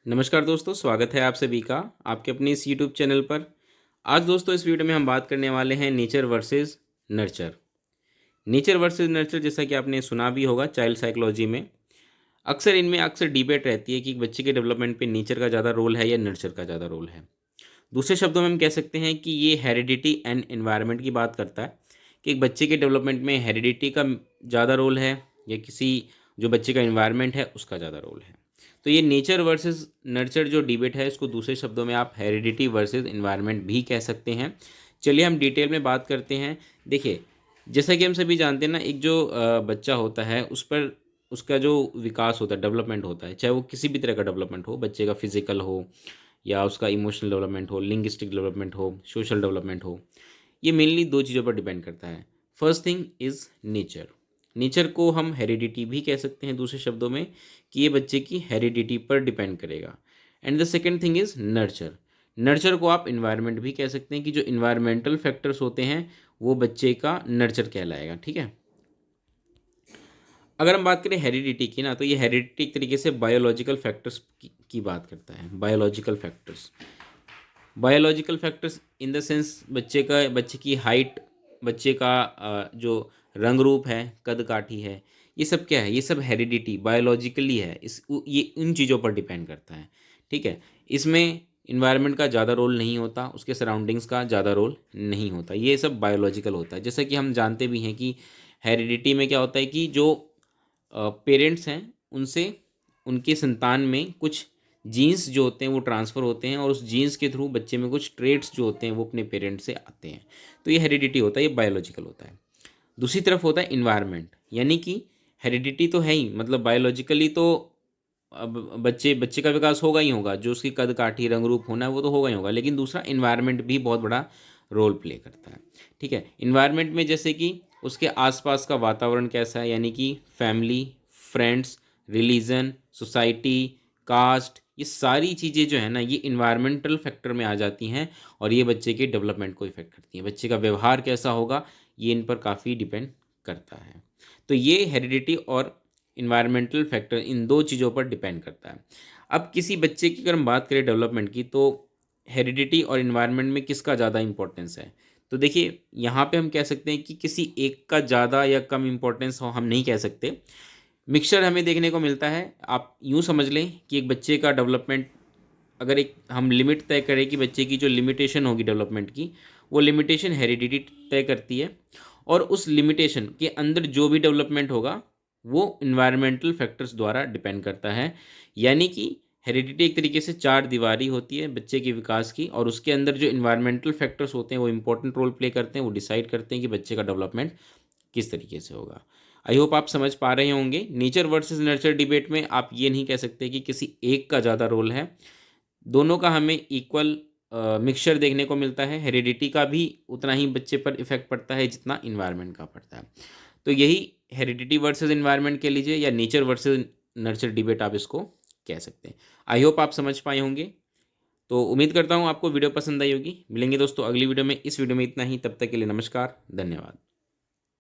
नमस्कार दोस्तों, स्वागत है आप सभी का आपके अपने इस यूट्यूब चैनल पर। आज दोस्तों इस वीडियो में हम बात करने वाले हैं nature versus nurture. Nature versus nurture जैसा कि आपने सुना भी होगा चाइल्ड साइकोलॉजी में। अक्सर इनमें अक्सर डिबेट रहती है कि एक बच्चे के डेवलपमेंट पे नेचर का ज़्यादा रोल है या नर्चर का ज़्यादा रोल है। दूसरे शब्दों में हम कह सकते हैं कि ये हेरिडिटी एंड एनवायरनमेंट की बात करता है कि एक बच्चे के डेवलपमेंट में हेरिडिटी का ज़्यादा रोल है या किसी जो बच्चे का एनवायरनमेंट है उसका ज़्यादा रोल है। तो ये नेचर वर्सेस नर्चर जो डिबेट है इसको दूसरे शब्दों में आप हेरिडिटी वर्सेस एनवायरनमेंट भी कह सकते हैं। चलिए हम डिटेल में बात करते हैं। देखिए, जैसा कि हम सभी जानते हैं ना, एक जो बच्चा होता है उस पर उसका जो विकास होता है, डेवलपमेंट होता है, चाहे वो किसी भी तरह का डेवलपमेंट हो, बच्चे का फिजिकल हो या उसका इमोशनल डेवलपमेंट हो, लिंग्विस्टिक डेवलपमेंट हो, सोशल डेवलपमेंट हो, ये मेनली दो चीज़ों पर डिपेंड करता है। First thing is nature. Nature को हम हेरिडिटी भी कह सकते हैं दूसरे शब्दों में, कि ये बच्चे की हेरिडिटी पर डिपेंड करेगा। And the second thing is nurture. Nurture को आप इन्वायरमेंट भी कह सकते हैं कि जो इन्वायरमेंटल फैक्टर्स होते हैं वो बच्चे का नर्चर कहलाएगा। ठीक है। अगर हम बात करें हेरिडिटी की ना, तो ये हेरिडिटी एक तरीके से बायोलॉजिकल फैक्टर्स की बात करता है। Biological factors in the sense बच्चे की हाइट, बच्चे का जो रंग रूप है, कद काठी है, ये सब क्या है, ये सब हेरिडिटी बायोलॉजिकली है। ये इन चीज़ों पर डिपेंड करता है। ठीक है। इसमें इन्वायरमेंट का ज़्यादा रोल नहीं होता, उसके सराउंडिंग्स का ज़्यादा रोल नहीं होता, ये सब बायोलॉजिकल होता है। जैसा कि हम जानते भी हैं कि हेरिडिटी में क्या होता है कि जो पेरेंट्स हैं उनसे उनके संतान में कुछ जीन्स जो होते हैं वो ट्रांसफ़र होते हैं और उस जीन्स के थ्रू बच्चे में कुछ ट्रेट्स जो होते हैं वो अपने पेरेंट्स से आते हैं। तो ये हेरिडिटी होता है, ये बायोलॉजिकल होता है। दूसरी तरफ होता है इन्वायरमेंट, यानी कि हेरिडिटी तो है ही, मतलब बायोलॉजिकली तो अब बच्चे बच्चे का विकास होगा ही होगा, जो उसकी कद काठी रंग रूप होना है वो तो होगा ही होगा, लेकिन दूसरा इन्वायरमेंट भी बहुत बड़ा रोल प्ले करता है। ठीक है। इन्वायरमेंट में जैसे कि उसके आसपास का वातावरण कैसा है, यानी कि family, friends, religion, society, caste, ये सारी चीज़ें जो है ना ये इन्वायरमेंटल फैक्टर में आ जाती हैं और ये बच्चे के डेवलपमेंट को इफेक्ट करती हैं। बच्चे का व्यवहार कैसा होगा ये इन पर काफ़ी डिपेंड करता है। तो ये हेरिडिटी और इन्वायरमेंटल फैक्टर इन दो चीज़ों पर डिपेंड करता है। अब किसी बच्चे की अगर हम बात करें डेवलपमेंट की, तो हेरिडिटी और इन्वायरमेंट में किसका ज़्यादा इंपॉर्टेंस है? तो देखिए, यहाँ पे हम कह सकते हैं कि किसी एक का ज़्यादा या कम इम्पोर्टेंस हो हम नहीं कह सकते। मिक्सचर हमें देखने को मिलता है। आप यूँ समझ लें कि एक बच्चे का डेवलपमेंट, अगर एक हम लिमिट तय करें कि बच्चे की जो लिमिटेशन होगी डेवलपमेंट की, वो लिमिटेशन हेरिडिटी तय करती है और उस लिमिटेशन के अंदर जो भी डेवलपमेंट होगा वो इन्वायरमेंटल फैक्टर्स द्वारा डिपेंड करता है। यानी कि हेरिडिटी एक तरीके से चार दीवारी होती है बच्चे के विकास की, और उसके अंदर जो इन्वायरमेंटल फैक्टर्स होते हैं वो इंपॉर्टेंट रोल प्ले करते हैं, वो डिसाइड करते हैं कि बच्चे का डेवलपमेंट किस तरीके से होगा। आई होप आप समझ पा रहे होंगे। नेचर वर्सेस नर्चर डिबेट में आप ये नहीं कह सकते कि किसी एक का ज़्यादा रोल है, दोनों का हमें इक्वल मिक्सचर देखने को मिलता है। हेरिडिटी का भी उतना ही बच्चे पर इफेक्ट पड़ता है जितना इन्वायरमेंट का पड़ता है। तो यही हेरिडिटी वर्सेस इन्वायरमेंट कह लीजिए या नेचर वर्सेस नर्चर डिबेट आप इसको कह सकते हैं। आई होप आप समझ पाए होंगे। तो उम्मीद करता हूँ आपको वीडियो पसंद आई होगी। मिलेंगे दोस्तों अगली वीडियो में। इस वीडियो में इतना ही, तब तक के लिए नमस्कार, धन्यवाद।